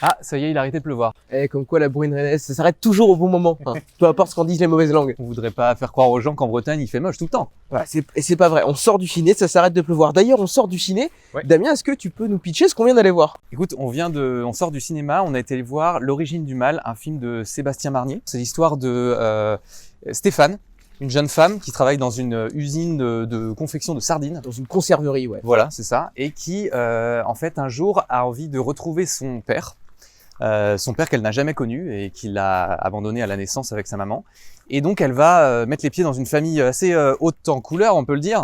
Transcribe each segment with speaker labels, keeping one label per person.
Speaker 1: Ah, ça y est, il a arrêté de pleuvoir.
Speaker 2: Comme quoi la bruine rennaise, ça s'arrête toujours au bon moment. Hein. Peu importe ce qu'en disent les mauvaises langues.
Speaker 1: On voudrait pas faire croire aux gens qu'en Bretagne, il fait moche tout le temps.
Speaker 2: Voilà, c'est pas vrai. On sort du ciné, ça s'arrête de pleuvoir. D'ailleurs, on sort du ciné.
Speaker 1: Ouais.
Speaker 2: Damien, est-ce que tu peux nous pitcher ce qu'on vient d'aller voir?
Speaker 1: Écoute, on sort du cinéma, on a été voir L'origine du mal, un film de Sébastien Marnier. C'est l'histoire de Stéphane, une jeune femme qui travaille dans une usine de confection de sardines.
Speaker 2: Dans une conserverie, ouais.
Speaker 1: Voilà, c'est ça. Et qui, en fait, un jour a envie de retrouver son père qu'elle n'a jamais connu et qui l'a abandonné à la naissance avec sa maman. Et donc, elle va mettre les pieds dans une famille assez haute en couleur, on peut le dire.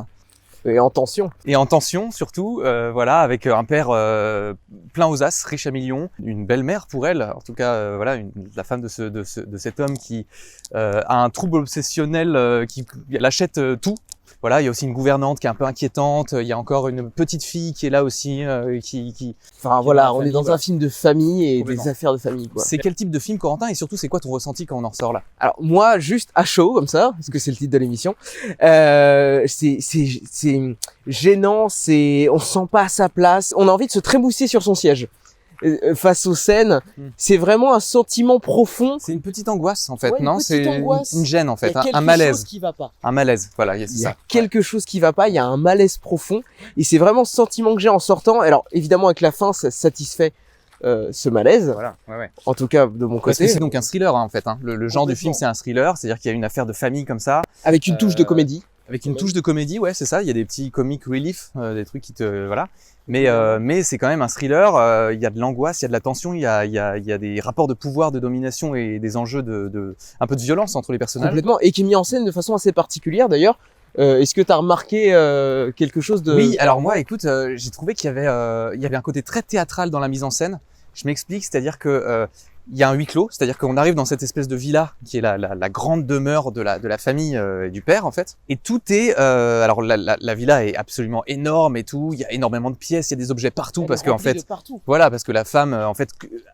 Speaker 2: Et en tension.
Speaker 1: Et en tension, surtout, voilà, avec un père plein aux as, riche à millions, une belle-mère pour elle, en tout cas, voilà, la femme de cet homme qui a un trouble obsessionnel, qui elle achète tout. Voilà, il y a aussi une gouvernante qui est un peu inquiétante. Il y a encore une petite fille qui est là aussi,
Speaker 2: Enfin voilà, on est dans un film de famille et des affaires de famille, quoi.
Speaker 1: C'est quel type de film, Corentin, et surtout, c'est quoi ton ressenti quand on en ressort là?
Speaker 2: Alors moi, juste à chaud comme ça, parce que c'est le titre de l'émission, c'est gênant, on se sent pas à sa place, on a envie de se trémousser sur son siège. Face aux scènes, c'est vraiment un sentiment profond.
Speaker 1: C'est une petite angoisse en fait,
Speaker 2: ouais,
Speaker 1: non? C'est une gêne en fait,
Speaker 2: un
Speaker 1: malaise.
Speaker 2: Chose qui va pas.
Speaker 1: Un malaise, voilà,
Speaker 2: il y a quelque chose qui va pas, il y a un malaise profond, et c'est vraiment ce sentiment que j'ai en sortant. Alors évidemment avec la fin, ça satisfait ce malaise.
Speaker 1: Voilà, ouais.
Speaker 2: En tout cas de mon côté.
Speaker 1: Parce que c'est donc un thriller en fait. Hein. Le genre du film, c'est un thriller, c'est-à-dire qu'il y a une affaire de famille comme ça.
Speaker 2: Avec une touche de comédie.
Speaker 1: Avec une touche de comédie, ouais, c'est ça. Il y a des petits comic relief, des trucs qui te, voilà. Mais c'est quand même un thriller. Il y a de l'angoisse, il y a de la tension, il y a des rapports de pouvoir, de domination et des enjeux un peu de violence entre les personnages.
Speaker 2: Complètement, et qui est mis en scène de façon assez particulière d'ailleurs. Est-ce que tu as remarqué quelque chose de...
Speaker 1: Oui, alors moi, écoute, j'ai trouvé qu'il y avait un côté très théâtral dans la mise en scène. Je m'explique, c'est-à-dire que il y a un huis clos, c'est-à-dire qu'on arrive dans cette espèce de villa qui est la grande demeure de la famille et du père en fait. Et tout est, alors la villa est absolument énorme et tout. Il y a énormément de pièces, il y a des objets partout parce qu'en fait, voilà, parce que la femme en fait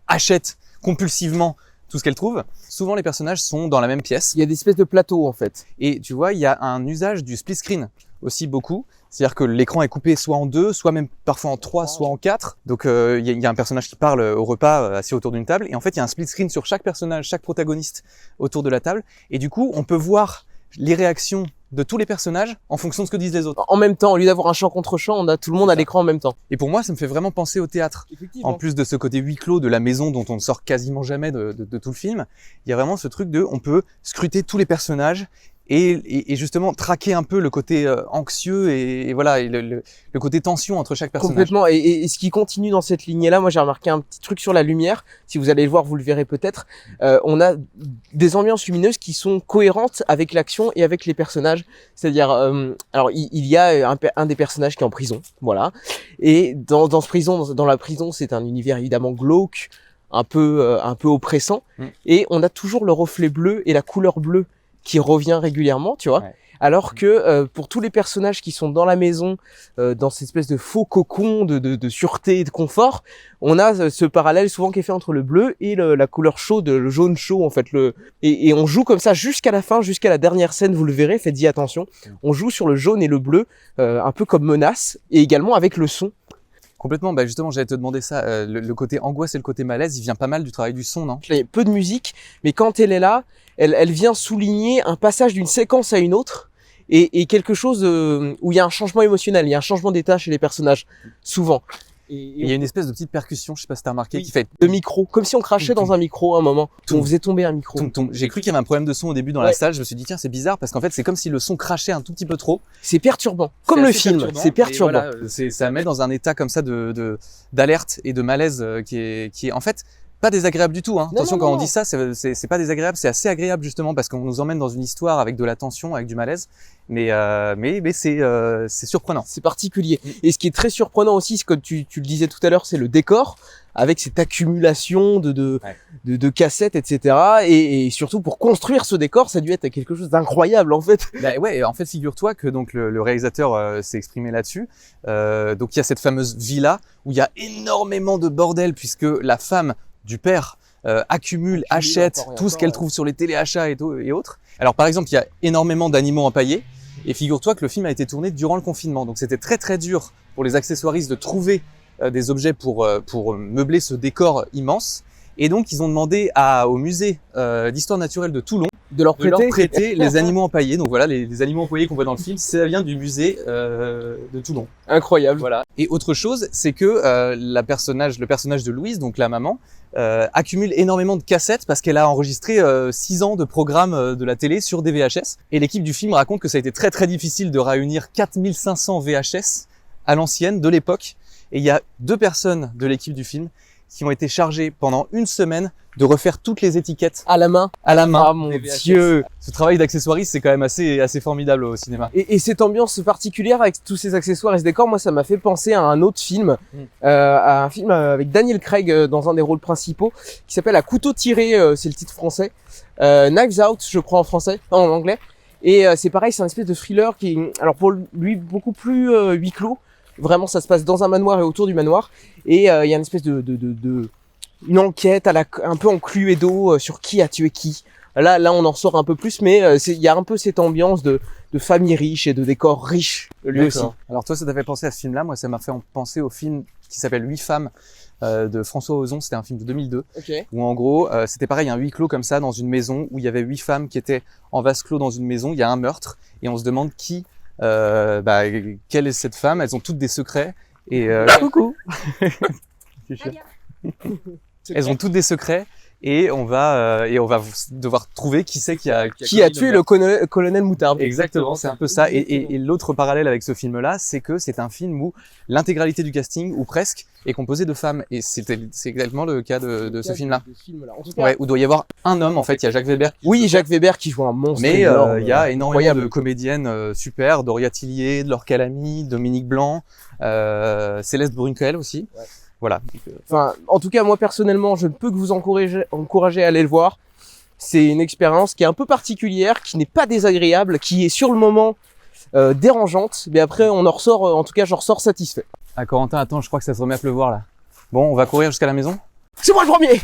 Speaker 1: achète compulsivement tout ce qu'elle trouve. Souvent les personnages sont dans la même pièce.
Speaker 2: Il y a des espèces de plateaux en fait.
Speaker 1: Et tu vois, il y a un usage du split screen aussi beaucoup. C'est-à-dire que l'écran est coupé soit en deux, soit même parfois en trois, soit en quatre. Donc il y a un personnage qui parle au repas assis autour d'une table. Et en fait, il y a un split screen sur chaque personnage, chaque protagoniste autour de la table. Et du coup, on peut voir les réactions de tous les personnages en fonction de ce que disent les autres.
Speaker 2: En même temps, au lieu d'avoir un champ contre champ, on a tout le monde à l'écran en même temps.
Speaker 1: Et pour moi, ça me fait vraiment penser au théâtre. En plus de ce côté huis clos de la maison dont on ne sort quasiment jamais de tout le film, il y a vraiment ce truc on peut scruter tous les personnages et justement traquer un peu le côté anxieux et voilà et le côté tension entre chaque personnage.
Speaker 2: Complètement. Et ce qui continue dans cette lignée-là, moi j'ai remarqué un petit truc sur la lumière. Si vous allez le voir, vous le verrez peut-être. On a des ambiances lumineuses qui sont cohérentes avec l'action et avec les personnages. C'est-à-dire, alors il y a un des personnages qui est en prison, voilà. Et dans la prison, c'est un univers évidemment glauque, un peu oppressant. Et on a toujours le reflet bleu et la couleur bleue qui revient régulièrement, tu vois. Ouais. Alors que pour tous les personnages qui sont dans la maison, dans cette espèce de faux cocon de sûreté et de confort, on a ce parallèle souvent qui est fait entre le bleu et la couleur chaude, le jaune chaud en fait. Et on joue comme ça jusqu'à la fin, jusqu'à la dernière scène, vous le verrez, faites-y attention. On joue sur le jaune et le bleu, un peu comme menace, et également avec le son.
Speaker 1: Complètement, bah justement j'allais te demander ça, le côté angoisse et le côté malaise, il vient pas mal du travail du son, non?
Speaker 2: Il y a peu de musique, mais quand elle est là, elle vient souligner un passage d'une séquence à une autre, et quelque chose où il y a un changement émotionnel, il y a un changement d'état chez les personnages, souvent.
Speaker 1: Il y a une espèce de petite percussion, je sais pas si t'as remarqué, qui fait...
Speaker 2: de micro, comme si on crachait dans un micro à un moment, on faisait tomber un micro.
Speaker 1: J'ai cru qu'il y avait un problème de son au début dans la salle, je me suis dit tiens c'est bizarre parce qu'en fait c'est comme si le son crachait un tout petit peu trop.
Speaker 2: C'est perturbant, comme le film, c'est perturbant.
Speaker 1: Voilà, ça met dans un état comme ça d'alerte et de malaise qui est en fait pas désagréable du tout, hein. Attention, quand on dit ça, c'est pas désagréable, c'est assez agréable justement parce qu'on nous emmène dans une histoire avec de la tension, avec du malaise. Mais c'est surprenant. C'est particulier.
Speaker 2: Et ce qui est très surprenant aussi, c'est comme tu le disais tout à l'heure, c'est le décor avec cette accumulation de cassettes, etc. Et surtout pour construire ce décor, ça a dû être quelque chose d'incroyable en fait.
Speaker 1: Bah ouais, en fait, figure-toi que donc le réalisateur s'est exprimé là-dessus. Donc il y a cette fameuse villa où il y a énormément de bordel puisque la femme du père accumule, achète tout ce qu'elle trouve sur les téléachats et autres. Alors par exemple, il y a énormément d'animaux empaillés et figure-toi que le film a été tourné durant le confinement. Donc c'était très très dur pour les accessoiristes de trouver des objets pour meubler ce décor immense. Et donc, ils ont demandé au musée d'histoire naturelle de Toulon
Speaker 2: De leur
Speaker 1: de leur
Speaker 2: prêter.
Speaker 1: prêter les animaux empaillés. Donc voilà, les animaux empaillés qu'on voit dans le film, ça vient du musée de Toulon.
Speaker 2: Incroyable.
Speaker 1: Voilà. Et autre chose, c'est que le personnage de Louise, donc la maman, accumule énormément de cassettes parce qu'elle a enregistré 6 ans de programmes de la télé sur des VHS. Et l'équipe du film raconte que ça a été très très difficile de réunir 4500 VHS à l'ancienne de l'époque. Et il y a 2 personnes de l'équipe du film qui ont été chargées pendant 1 semaine de refaire toutes les étiquettes
Speaker 2: À la main.
Speaker 1: à la main.
Speaker 2: Ah mon
Speaker 1: des VHS.
Speaker 2: Dieu.
Speaker 1: Ce travail d'accessoiriste, c'est quand même assez formidable au cinéma.
Speaker 2: Et cette ambiance particulière avec tous ces accessoires et ce décor, moi ça m'a fait penser à un autre film, à un film avec Daniel Craig dans un des rôles principaux, qui s'appelle À couteau tiré, c'est le titre français, Knives Out je crois en français, en anglais. Et c'est pareil, c'est un espèce de thriller qui, alors pour lui beaucoup plus huis clos. Vraiment, ça se passe dans un manoir et autour du manoir. Et il y a une espèce une enquête un peu en Cluedo sur qui a tué qui. Là, on en sort un peu plus, mais il y a un peu cette ambiance de famille riche et de décor riche, lui aussi.
Speaker 1: Alors toi, ça t'a fait penser à ce film-là. Moi, ça m'a fait penser au film qui s'appelle 8 femmes de François Ozon. C'était un film de 2002.
Speaker 2: Okay.
Speaker 1: Où en gros, c'était pareil, un huis clos comme ça dans une maison où il y avait 8 femmes qui étaient en vase clos dans une maison. Il y a un meurtre et on se demande quelle est cette femme. Elles ont toutes des secrets et coucou. Elles ont toutes des secrets et on va devoir trouver qui c'est qui a
Speaker 2: tué le colonel Moutarde.
Speaker 1: Exactement, c'est un peu ça. Et l'autre parallèle avec ce film-là, c'est que c'est un film où l'intégralité du casting, ou presque, est composée de femmes. Et c'est exactement le cas de ce film-là.
Speaker 2: En tout cas,
Speaker 1: Ouais, où doit y avoir un homme, en fait. Il y a Jacques Weber.
Speaker 2: Oui, Jacques Weber qui joue un monstre.
Speaker 1: Mais
Speaker 2: énorme,
Speaker 1: il y a énormément
Speaker 2: incroyable.
Speaker 1: de comédiennes super, Doria Tillier, Laure Calamy, Dominique Blanc, Céleste Brunkel aussi. Ouais. Voilà.
Speaker 2: Enfin, en tout cas, moi personnellement, je ne peux que vous encourager à aller le voir. C'est une expérience qui est un peu particulière, qui n'est pas désagréable, qui est sur le moment dérangeante, mais après on en ressort, en tout cas j'en ressors satisfait.
Speaker 1: Ah Corentin, attends, je crois que ça se remet à pleuvoir là. Bon, on va courir jusqu'à la maison ?
Speaker 2: C'est moi le premier!